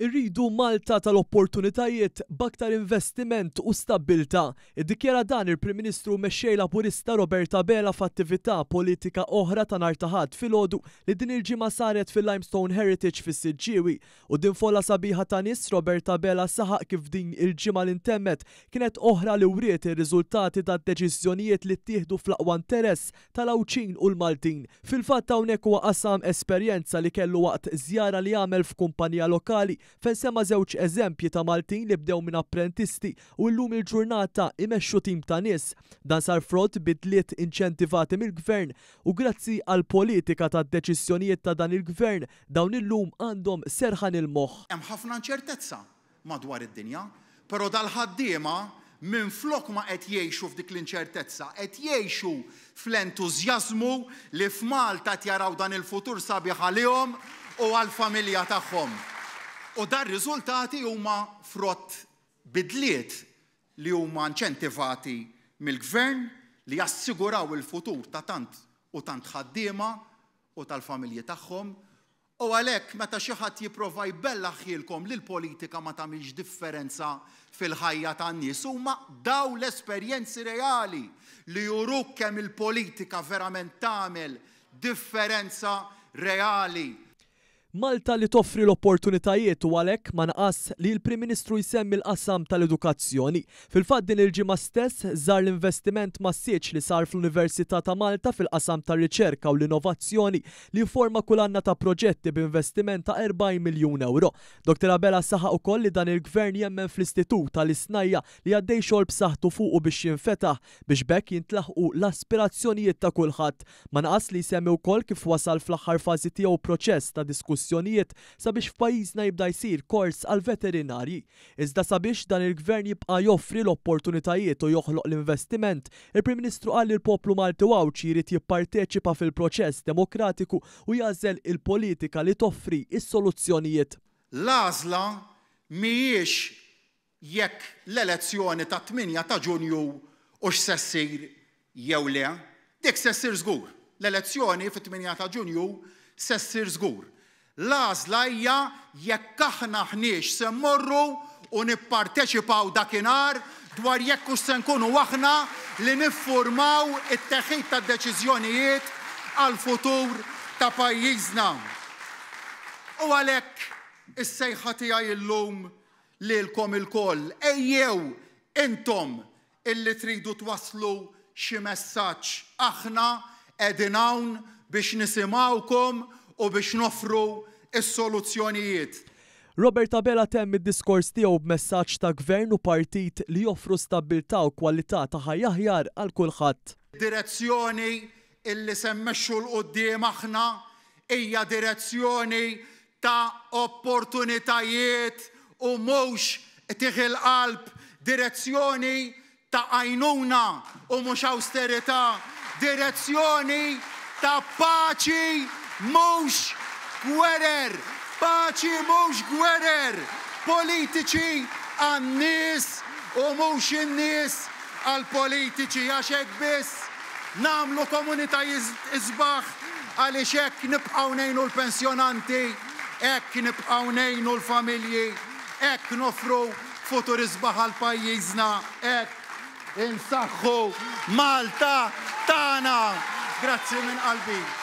Irridu Malta tal-opportunitajiet b'aktar investiment u stabilta. Iddikjara dan il-Prim Ministru mexxej Laburista Roberta Bela f'attività politika oħra ta' nhar ta' Ħadd filgħodu li din il-ġimgħa saret fil-Limestone Heritage fis-Siġġiewi u din fola sabiħa ta' nies Roberta Bela saħaq kif din il-ġimgħa li ntemmet kienet oħra li wriet ir-riżultati tad-deċiżjonijiet li ttieħdu fl-aqwa interess tal-Awċin u l-Maltin. Fil-fatt hawnhekk huwa qasam esperjenza li kellu waqt żjara li għamel f'kumpanija lokali fejn semma żewġ eżempji ta' Maltin li bdew minn apprentisti u llum il-ġurnata imexxu tim ta' nies. Dan sar frott bidliet inċentivati mill-Gvern u grazzi għal politika ta' deċiżjonijiet ta' dan il-Gvern dawn illum għandhom serħan il-moħħ. Hemm ħafna inċertezza madwar id-dinja, però dal-ħaddiema minflok ma qed jgħixu f'dik l-inċertezza, qed jgħixu fl-entużjażmu li f'Malta qed jaraw dan il-futur sabiħ għalihom u għall-familja tagħhom. U dar riżultati huma frott bidliet li huma inċentivati mill-Gvern li jassiguraw il-futur ta' tant u tant ħaddiema u tal-familji tagħhom. U għalhekk meta xi ħadd jipprova jbellaħħilkom li l-politika ma tagħmilx differenza fil-ħajja tan-nies huma daw l-esperjenzi reali li juruk kemm il-politika verament tagħmel differenza reali. Malta li toffri l-opportunitajiet u għalhekk ma naqas li l-Prim Ministru jsemmi l-qasam tal-edukazzjoni. Fil-fatt din il-ġimgħa stess żar l-investiment massiġġ li sar fl-Università ta' Malta fil-qasam tar-riċerka u l-innovazzjoni li jforma kull anna ta' proġetti b'investiment ta' 40 miljun euro. Dr. Bela saħaq ukoll li dan il-Gvern jemmen fl-Istitut tal-Isnajja li għaddej xogħol b'saħħtu fuqu biex jinfetaħ biex bekk jintlaħqu l-aspirazzjonijiet ta' kulħadd. Ma naqas li jsemmi wkoll kif wasal fl-aħħar fażi tiegħu proċess ta' diskussjonijiet sabiex f'pajjiżna jibda jsir kors għal veterinarji. Iżda sabiex dan il-Gvern jibqa' joffri l-opportunitajiet u joħloq l-investiment, il-Prim Ministru qal li l-poplu Malti Awċi jrid jipparteċipa fil-proċess demokratiku u jagħżel il-politika li toffri is-soluzzjonijiet. L-għażla mhijiex jekk l-elezzjoni ta' 8 ta' Ġunju u x'se ssir jew le, dik se ssir żgur. L-elezzjoni fit-8 ta' Ġunju se ssir żgur. L-għażla hija jekk aħna ħniex se mmorru u nipparteċipaw dakinhar dwar jekk hux se nkunu aħna li niffurmaw it-teħid tad-deċiżjonijiet għall-futur ta' pajjiżna. U għalhekk is-sejħa tiegħi llum lilkom ilkoll ejjew intom illi tridu twasslu xi messaġġ. Aħna qegħdin hawn biex nisimgħukom u biex noffru is-soluzzjonijiet. Roberta Bela temm id-diskors tiegħu b'messaġġ ta' Gvern u partit li joffru stabbiltà u kwalità ta' ħajja aħjar għal kulħadd. Direzzjoni illi se mmexxu l quddiem aħna hija direzzjoni ta' opportunitajiet u mhux tieħi l-qalb, direzzjoni ta' għajnuna u mhux awsterità, direzzjoni ta' paċi mhux gwerer, paċi mhux gwerer, politiċi għan-nies u mhux in-nies għall-politiċi għax hekk biss nagħmlu komunità isbaħ għaliex hekk nibqgħu ngħinu l-pensjonanti, hekk nibqgħu ngħinu l-familji, hekk nofru futur isbaħ għal pajjiżna, hekk insaħħu Malta tagħna. Grazzi minn qalbi.